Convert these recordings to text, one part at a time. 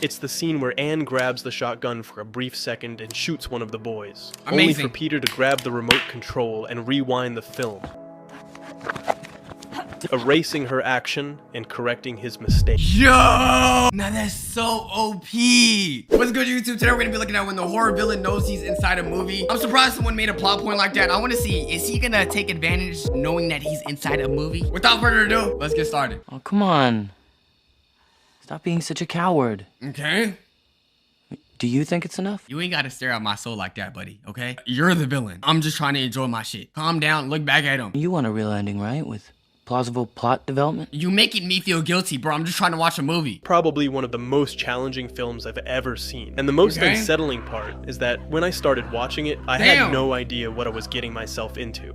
It's the scene where Anne grabs the shotgun for a brief second and shoots one of the boys, Amazing. only for Peter to grab the remote control and rewind the film, erasing her action and correcting his mistake. Yo! Now that's so OP. What's good, YouTube? Today we're gonna be looking at when the horror villain knows he's inside a movie. I'm surprised someone made a plot point like that. I wanna see, is he gonna take advantage knowing that he's inside a movie? Without further ado, let's get started. Oh, come on. Stop being such a coward. Okay? Do you think it's enough? You ain't gotta stare at my soul like that, buddy, okay? You're the villain. I'm just trying to enjoy my shit. Calm down, look back at him. You want a real ending, right? With plausible plot development? You making me feel guilty, bro. I'm just trying to watch a movie. Probably one of the most challenging films I've ever seen. And the most unsettling part is that when I started watching it, I had no idea what I was getting myself into.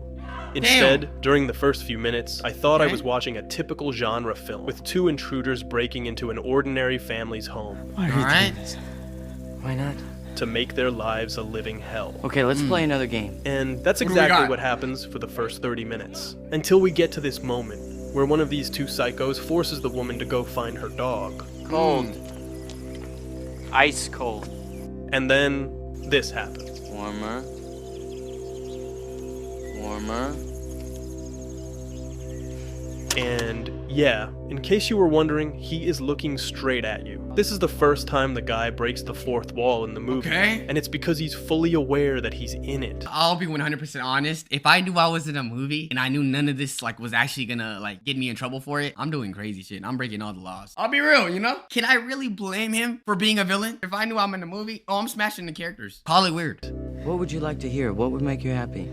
Instead, during the first few minutes, I thought I was watching a typical genre film with two intruders breaking into an ordinary family's home. Why are you doing this? Why not? To make their lives a living hell. Okay, let's play another game. And that's exactly what happens for the first 30 minutes. Until we get to this moment, where one of these two psychos forces the woman to go find her dog. Cold. Ice cold. And then, this happens. Warmer. Warmer. And yeah, in case you were wondering, he is looking straight at you. This is the first time the guy breaks the fourth wall in the movie. And it's because he's fully aware that he's in it. I'll be 100% honest. If I knew I was in a movie and I knew none of this was actually gonna get me in trouble for it, I'm doing crazy shit. I'm breaking all the laws. I'll be real, you know? Can I really blame him for being a villain? If I knew I'm in a movie, oh, I'm smashing the characters. Call it weird. What would you like to hear? What would make you happy?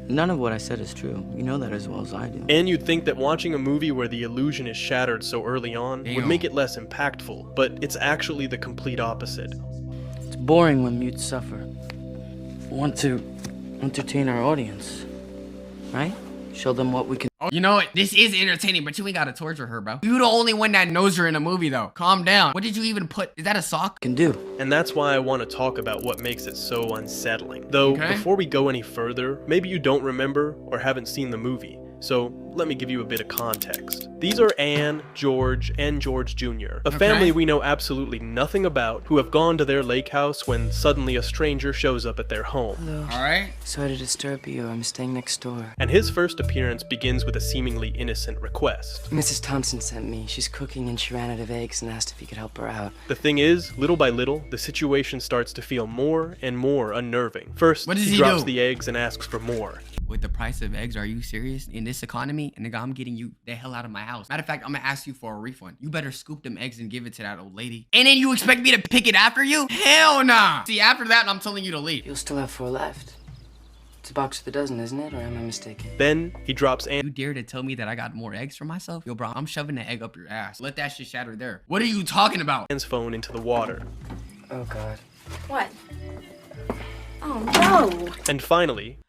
None of what I said is true. You know that as well as I do. And you'd think that watching a movie where the illusion is shattered so early on would make it less impactful, but it's actually the complete opposite. It's boring when mutes suffer. We want to entertain our audience, right? Show them what we can. Oh, you know what? This is entertaining, but you ain't gotta torture her, bro. You the only one that knows you're in a movie, though. Calm down. What did you even put? Is that a sock? Can do. And that's why I want to talk about what makes it so unsettling. Though, before we go any further, maybe you don't remember or haven't seen the movie. So, let me give you a bit of context. These are Anne, George, and George Jr., a family we know absolutely nothing about, who have gone to their lake house when suddenly a stranger shows up at their home. Hello. Alright. Sorry to disturb you. I'm staying next door. And his first appearance begins with a seemingly innocent request. Mrs. Thompson sent me. She's cooking and she ran out of eggs and asked if he could help her out. The thing is, little by little, the situation starts to feel more and more unnerving. First, he drops the eggs and asks for more. With the price of eggs, are you serious? In this economy? And nigga, I'm getting you the hell out of my house. Matter of fact, I'm gonna ask you for a refund. You better scoop them eggs and give it to that old lady. And then you expect me to pick it after you? Hell nah. See, after that, I'm telling you to leave. You'll still have 4 left. It's a box for the dozen, isn't it? Or am I mistaken? Then, he drops Anne. You dare to tell me that I got more eggs for myself? Yo, bro, I'm shoving the egg up your ass. Let that shit shatter there. What are you talking about? Anne's phone into the water. Oh, God. What? Oh, no. And finally,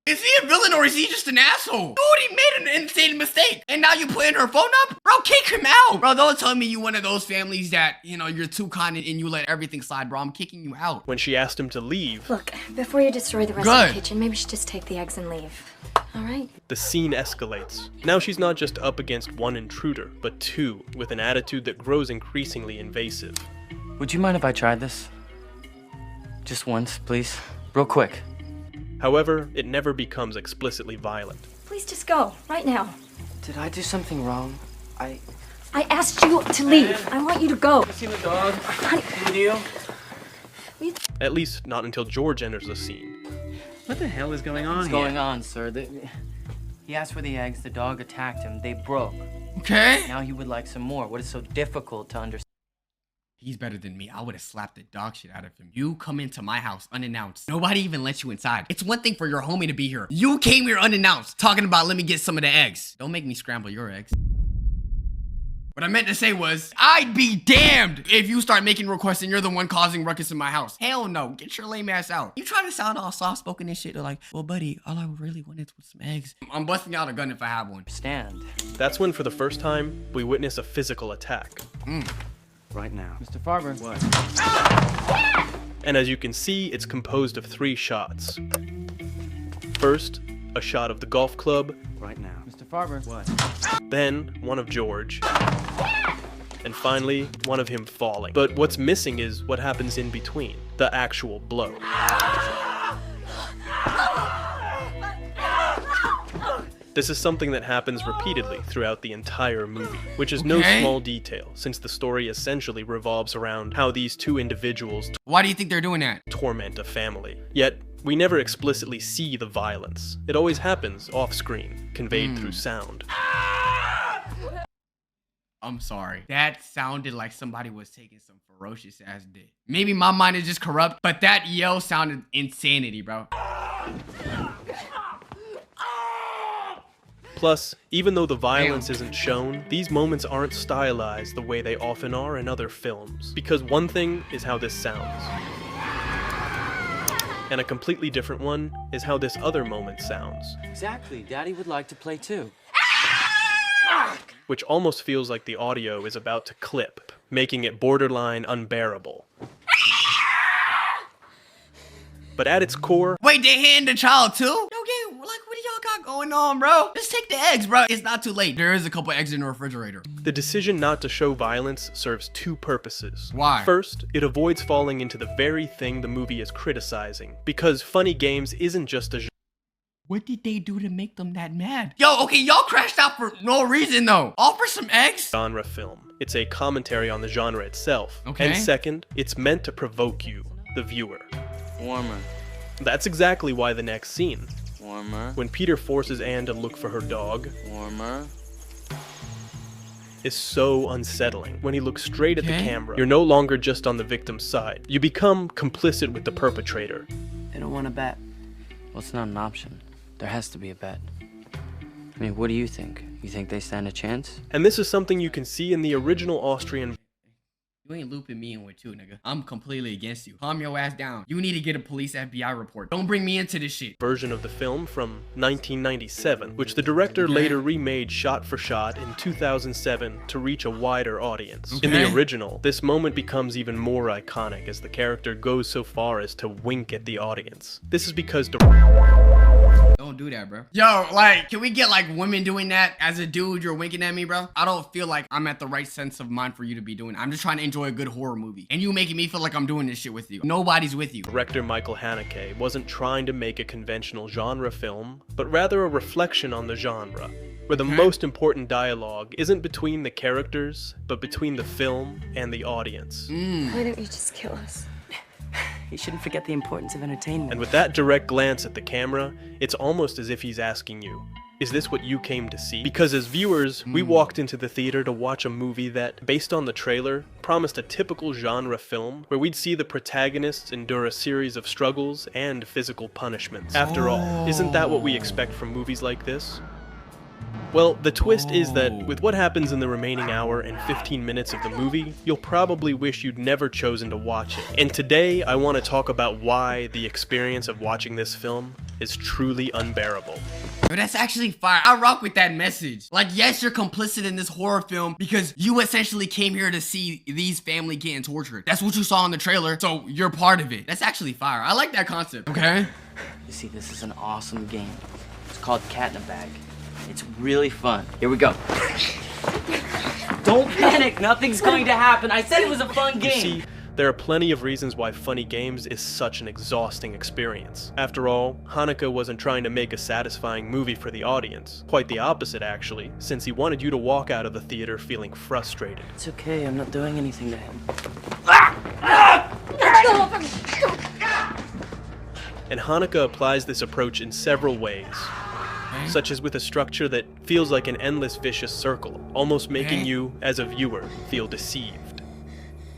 is he a villain or is he just an asshole? Dude, he made an insane mistake. And now you putting her phone up? Bro, kick him out. Bro, don't tell me you one of those families that, you know, you're too kind and you let everything slide, bro. I'm kicking you out. When she asked him to leave, Look, before you destroy the rest of the kitchen, maybe you should just take the eggs and leave. All right? The scene escalates. Now she's not just up against one intruder, but two, with an attitude that grows increasingly invasive. Would you mind if I tried this? Just once, please. Real quick. However, it never becomes explicitly violent. Please just go, right now. Did I do something wrong? I asked you to leave. I want you to go. See the dog? Honey. Video? At least not until George enters the scene. What the hell is going on What's here? going on, sir? He asked for the eggs, the dog attacked him, they broke. Okay. Now he would like some more. What is so difficult to understand? He's better than me. I would have slapped the dog shit out of him. You come into my house unannounced. Nobody even lets you inside. It's one thing for your homie to be here. You came here unannounced, talking about let me get some of the eggs. Don't make me scramble your eggs. What I meant to say was, I'd be damned if you start making requests and you're the one causing ruckus in my house. Hell no. Get your lame ass out. You trying to sound all soft-spoken and shit. They're like, well, buddy, all I really wanted was some eggs. I'm busting out a gun if I have one. Stand. That's when, for the first time, we witness a physical attack. Right now. Mr. Farber. What? And as you can see, it's composed of 3 shots. First, a shot of the golf club. Right now. Mr. Farber. What? Then, one of George. and finally, one of him falling. But what's missing is what happens in between, the actual blow. This is something that happens repeatedly throughout the entire movie, which is no small detail, since the story essentially revolves around how these two individuals Why do you think they're doing that? torment a family. Yet, we never explicitly see the violence. It always happens off-screen, conveyed through sound. I'm sorry. That sounded like somebody was taking some ferocious ass dick. Maybe my mind is just corrupt, but that yell sounded insanity, bro. Plus, even though the violence isn't shown, these moments aren't stylized the way they often are in other films. Because one thing is how this sounds, and a completely different one is how this other moment sounds. Exactly. Daddy would like to play too. Which almost feels like the audio is about to clip, making it borderline unbearable. But at its core... Wait, they hitting the child too? Okay, like what do y'all got going on, bro? Just take the eggs, bro. It's not too late. There is a couple eggs in the refrigerator. The decision not to show violence serves two purposes. Why? First, it avoids falling into the very thing the movie is criticizing, because Funny Games isn't just a What did they do to make them that mad? Yo, okay, y'all crashed out for no reason though. Offer some eggs? genre film. It's a commentary on the genre itself. Okay. And second, it's meant to provoke you, the viewer. Warmer. That's exactly why the next scene, Warmer. when Peter forces Anne to look for her dog, Warmer. is so unsettling. When he looks straight at the camera, you're no longer just on the victim's side. You become complicit with the perpetrator. They don't want to bet. Well, it's not an option. There has to be a bet. I mean, what do you think? You think they stand a chance? And this is something you can see in the original Austrian You ain't looping me in with two, nigga. I'm completely against you. Calm your ass down. You need to get a police FBI report. Don't bring me into this shit. version of the film from 1997, which the director later remade shot for shot in 2007 to reach a wider audience. In the original, this moment becomes even more iconic as the character goes so far as to wink at the audience. This is because Don't do that, bro. Yo, like, can we get like women doing that? As a dude, you're winking at me, bro. I don't feel like I'm at the right sense of mind for you to be doing it. I'm just trying to enjoy a good horror movie. And you making me feel like I'm doing this shit with you. Nobody's with you. Director Michael Haneke wasn't trying to make a conventional genre film, but rather a reflection on the genre, where the most important dialogue isn't between the characters, but between the film and the audience. Why don't you just kill us? You shouldn't forget the importance of entertainment. And with that direct glance at the camera, it's almost as if he's asking you, is this what you came to see? Because as viewers, we walked into the theater to watch a movie that, based on the trailer, promised a typical genre film where we'd see the protagonists endure a series of struggles and physical punishments. After all, isn't that what we expect from movies like this? Well, the twist is that with what happens in the remaining hour and 15 minutes of the movie, you'll probably wish you'd never chosen to watch it. And today, I want to talk about why the experience of watching this film is truly unbearable. But that's actually fire. I rock with that message. Like, yes, you're complicit in this horror film because you essentially came here to see these family getting tortured. That's what you saw in the trailer, so you're part of it. That's actually fire. I like that concept. Okay? You see, this is an awesome game. It's called Cat in a Bag. It's really fun. Here we go. Don't panic. Nothing's going to happen. I said it was a fun game. You see, there are plenty of reasons why Funny Games is such an exhausting experience. After all, Haneke wasn't trying to make a satisfying movie for the audience. Quite the opposite, actually, since he wanted you to walk out of the theater feeling frustrated. It's okay. I'm not doing anything to him. And Haneke applies this approach in several ways, such as with a structure that feels like an endless vicious circle, almost making you, as a viewer, feel deceived.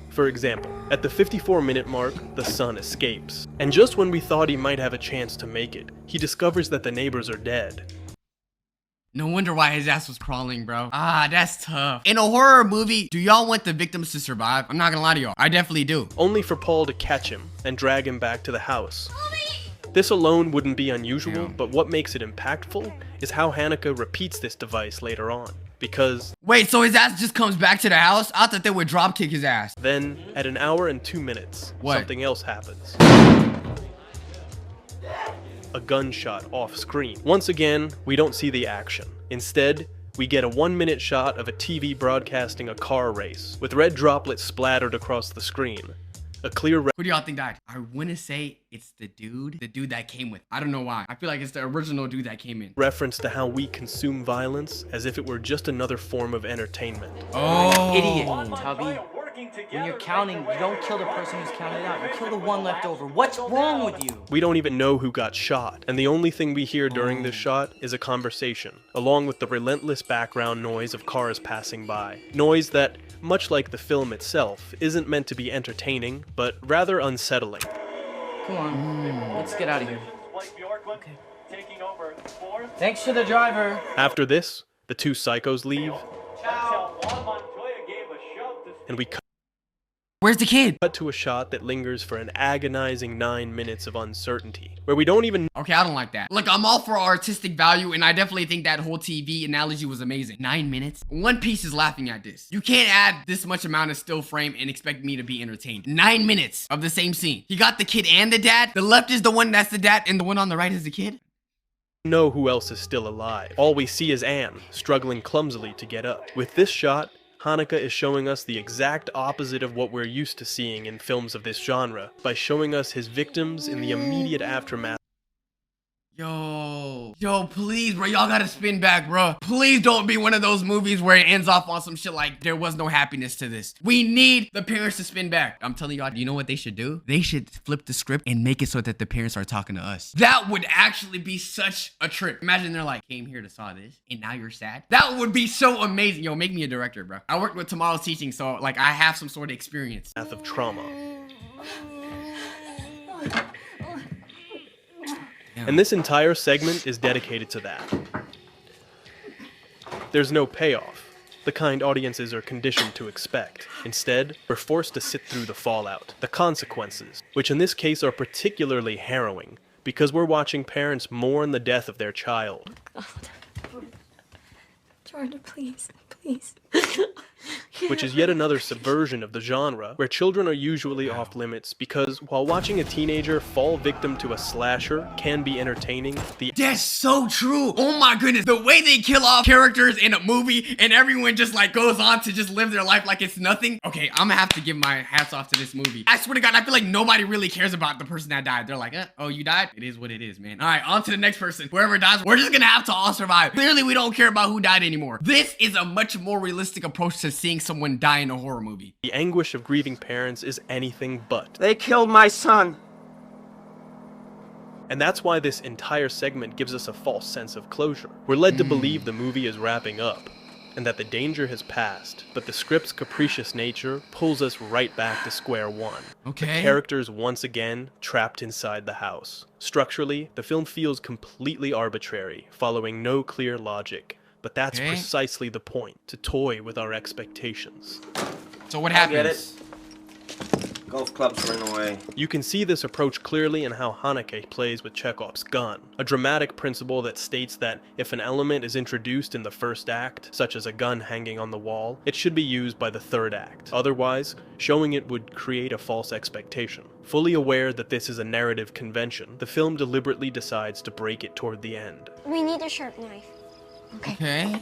For example, at the 54-minute mark, the son escapes, and just when we thought he might have a chance to make it, he discovers that the neighbors are dead. No wonder why his ass was crawling, bro. Ah, that's tough. In a horror movie, do y'all want the victims to survive? I'm not gonna lie to y'all. I definitely do. Only for Paul to catch him and drag him back to the house. This alone wouldn't be unusual, but what makes it impactful is how Haneke repeats this device later on. Because wait, so his ass just comes back to the house? I thought they would drop kick his ass. then, at an hour and 2 minutes, something else happens. A gunshot off screen. Once again, we don't see the action. Instead, we get a 1-minute shot of a TV broadcasting a car race, with red droplets splattered across the screen. A clear Who do y'all think died? I want to say it's the dude that came with. I don't know why. I feel like it's the original dude that came in. reference to how we consume violence as if it were just another form of entertainment. Oh. Idiot, Tubby. When you're counting, you don't kill the person who's counted out. You kill the one left over. What's wrong with you? We don't even know who got shot, and the only thing we hear during this shot is a conversation, along with the relentless background noise of cars passing by. Noise that, much like the film itself, isn't meant to be entertaining, but rather unsettling. Come on, let's get out of here. Okay. Thanks to the driver. After this, the two psychos leave, and we Where's the kid? cut to a shot that lingers for an agonizing 9 minutes of uncertainty, where we don't even Okay, I don't like that. Look, I'm all for artistic value, and I definitely think that whole TV analogy was amazing. 9 minutes? One Piece is laughing at this. You can't add this much amount of still frame and expect me to be entertained. 9 minutes of the same scene. You got the kid and the dad. The left is the one that's the dad, and the one on the right is the kid. know who else is still alive. All we see is Anne, struggling clumsily to get up. With this shot, Haneke is showing us the exact opposite of what we're used to seeing in films of this genre, by showing us his victims in the immediate aftermath. Yo, please, bro, y'all gotta spin back, bro. Please don't be one of those movies where it ends off on some shit like there was no happiness to this. We need the parents to spin back. I'm telling y'all, you know what they should do? They should flip the script and make it so that the parents are talking to us. That would actually be such a trip. Imagine they're like, came here to saw this, and now you're sad. That would be so amazing. Yo, make me a director, bro. I worked with Tomorrow's Teaching, so like I have some sort of experience. Of trauma. And this entire segment is dedicated to that. There's no payoff, the kind audiences are conditioned to expect. Instead, we're forced to sit through the fallout, the consequences, which in this case are particularly harrowing, because we're watching parents mourn the death of their child. God. Jordan, please, please. Which is yet another subversion of the genre, where children are usually off limits because while watching a teenager fall victim to a slasher can be entertaining, That's so true. Oh my goodness. The way they kill off characters in a movie and everyone just like goes on to just live their life like it's nothing. Okay, I'm gonna have to give my hats off to this movie. I swear to God, I feel like nobody really cares about the person that died. They're like, oh, you died? It is what it is, man. All right, on to the next person. Whoever dies, we're just gonna have to all survive. Clearly, we don't care about who died anymore. This is a much more realistic approach to seeing someone die in a horror movie. The anguish of grieving parents is anything but. They killed my son. And that's why this entire segment gives us a false sense of closure. We're led to believe the movie is wrapping up, and that the danger has passed, but the script's capricious nature pulls us right back to square one. Okay. The characters once again trapped inside the house. Structurally, the film feels completely arbitrary, following no clear logic. But that's precisely the point, to toy with our expectations. So what happens? Get it? Golf clubs are in the way. You can see this approach clearly in how Haneke plays with Chekhov's gun, a dramatic principle that states that if an element is introduced in the first act, such as a gun hanging on the wall, it should be used by the third act. Otherwise, showing it would create a false expectation. Fully aware that this is a narrative convention, the film deliberately decides to break it toward the end. We need a sharp knife. Okay.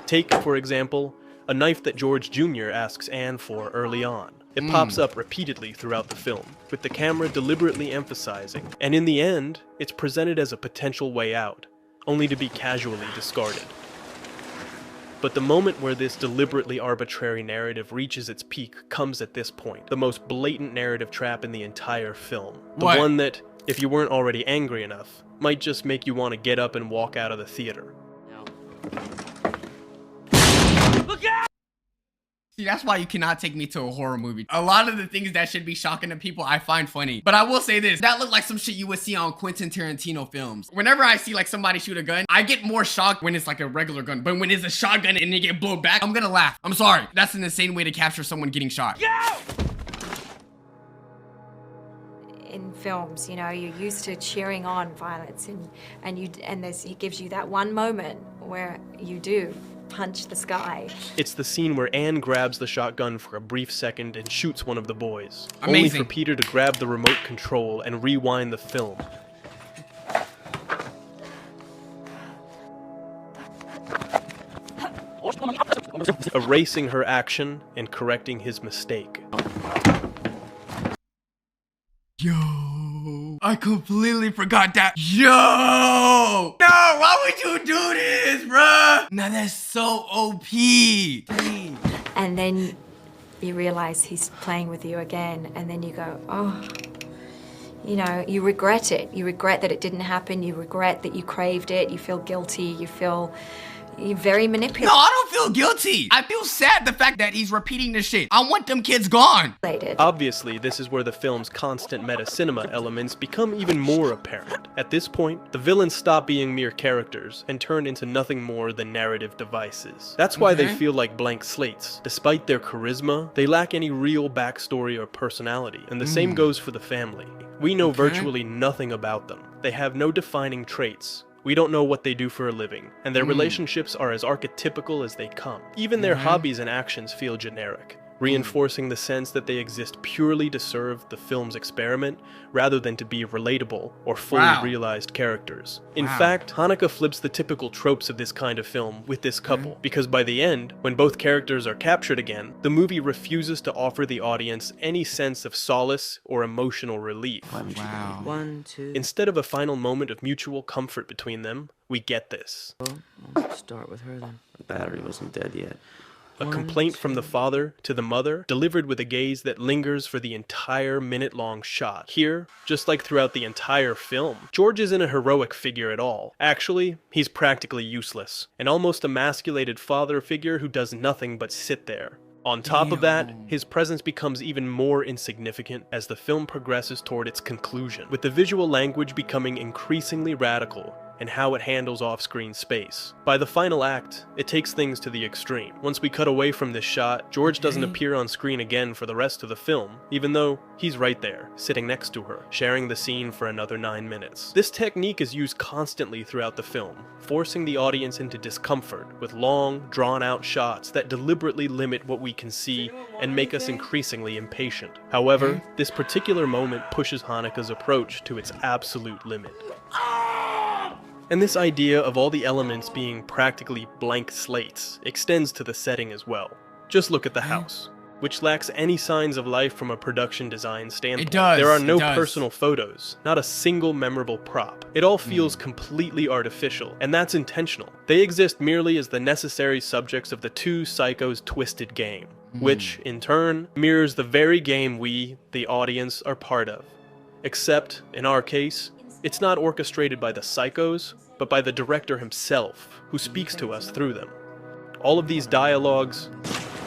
Take, for example, a knife that George Jr. asks Anne for early on. It pops up repeatedly throughout the film, with the camera deliberately emphasizing, and in the end, it's presented as a potential way out, only to be casually discarded. But the moment where this deliberately arbitrary narrative reaches its peak comes at this point, the most blatant narrative trap in the entire film. The one that, if you weren't already angry enough, might just make you want to get up and walk out of the theater. Look out! See, that's why you cannot take me to a horror movie. A lot of the things that should be shocking to people, I find funny. But I will say this, that looked like some shit you would see on Quentin Tarantino films. Whenever I see like somebody shoot a gun, I get more shocked when it's like a regular gun. But when it's a shotgun and they get blown back, I'm gonna laugh. I'm sorry. That's an insane way to capture someone getting shot. Yeah! In films, you know, you're used to cheering on violence, and he gives you that one moment where you do punch the sky. It's the scene where Anne grabs the shotgun for a brief second and shoots one of the boys. Amazing. Only for Peter to grab the remote control and rewind the film. erasing her action and correcting his mistake. Yo, I completely forgot that. Yo! No, why would you do this, bruh? Nah, that's so OP. Dang. And then you realize he's playing with you again, and then you go, oh, you know, you regret it. You regret that it didn't happen. You regret that you craved it. You feel guilty. You're very manipulative. No, I don't feel guilty. I feel sad the fact that he's repeating this shit. I want them kids gone. Obviously, this is where the film's constant meta-cinema elements become even more apparent. At this point, the villains stop being mere characters and turn into nothing more than narrative devices. That's why they feel like blank slates. Despite their charisma, they lack any real backstory or personality, and the same goes for the family. We know virtually nothing about them. They have no defining traits. We don't know what they do for a living, and their relationships are as archetypical as they come. Even their hobbies and actions feel generic, reinforcing the sense that they exist purely to serve the film's experiment rather than to be relatable or fully realized characters. In fact, Haneke flips the typical tropes of this kind of film with this couple, because by the end, when both characters are captured again, the movie refuses to offer the audience any sense of solace or emotional relief. Wow. 1, 2. Instead of a final moment of mutual comfort between them, we get this. Well, start with her then. The battery wasn't dead yet. A complaint from the father to the mother, delivered with a gaze that lingers for the entire minute-long shot. Here, just like throughout the entire film, George isn't a heroic figure at all. Actually, he's practically useless. An almost emasculated father figure who does nothing but sit there. On top of that, his presence becomes even more insignificant as the film progresses toward its conclusion, with the visual language becoming increasingly radical and how it handles off-screen space. By the final act, it takes things to the extreme. Once we cut away from this shot, George doesn't appear on screen again for the rest of the film, even though he's right there, sitting next to her, sharing the scene for another 9 minutes. This technique is used constantly throughout the film, forcing the audience into discomfort with long, drawn-out shots that deliberately limit what we can see and make us increasingly impatient. However, this particular moment pushes Haneke's approach to its absolute limit. And this idea of all the elements being practically blank slates extends to the setting as well. Just look at the house, which lacks any signs of life from a production design standpoint. It does. There are no personal photos, not a single memorable prop. It all feels completely artificial, and that's intentional. They exist merely as the necessary subjects of the two psychos' twisted game, which, in turn, mirrors the very game we, the audience, are part of. Except, in our case, it's not orchestrated by the psychos, but by the director himself, who speaks to us through them. All of these dialogues...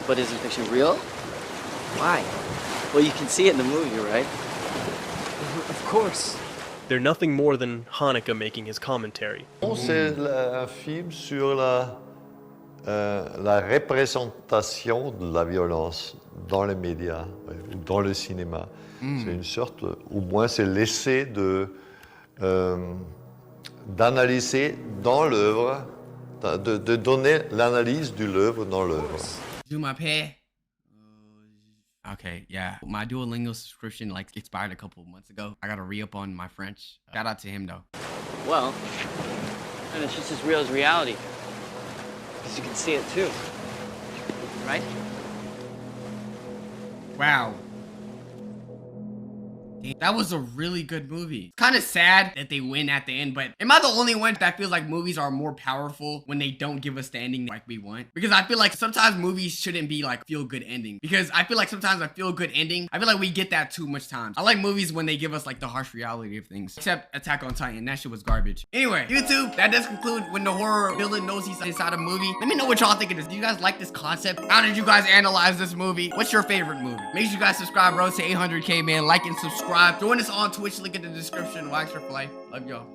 But is the fiction real? Why? Well, you can see it in the movie, right? Of course. They're nothing more than Haneke making his commentary. C'est un film sur la représentation de la violence dans les médias, ou dans le cinéma. C'est une sorte, au moins c'est l'essai d'analyser dans l'œuvre, de donner l'analyse de l'œuvre dans l'œuvre. Do my pay? Okay, yeah. My Duolingo subscription expired a couple of months ago. I gotta re-up on my French. Shout out to him though. Well, and it's just as real as reality. Because you can see it too. Right? Wow. That was a really good movie. Kind of sad that they win at the end, but am I the only one that feels like movies are more powerful when they don't give us the ending like we want? Because I feel like sometimes movies shouldn't be like feel-good ending. Because I feel like sometimes a feel-good ending, I feel like we get that too much times. I like movies when they give us like the harsh reality of things. Except Attack on Titan, that shit was garbage. Anyway, YouTube, that does conclude when the horror villain knows he's inside a movie. Let me know what y'all think of this. Do you guys like this concept? How did you guys analyze this movie? What's your favorite movie? Make sure you guys subscribe, bro, to 800K, man. Like and subscribe. Join us on Twitch, link in the description. Wax or Play. Love y'all.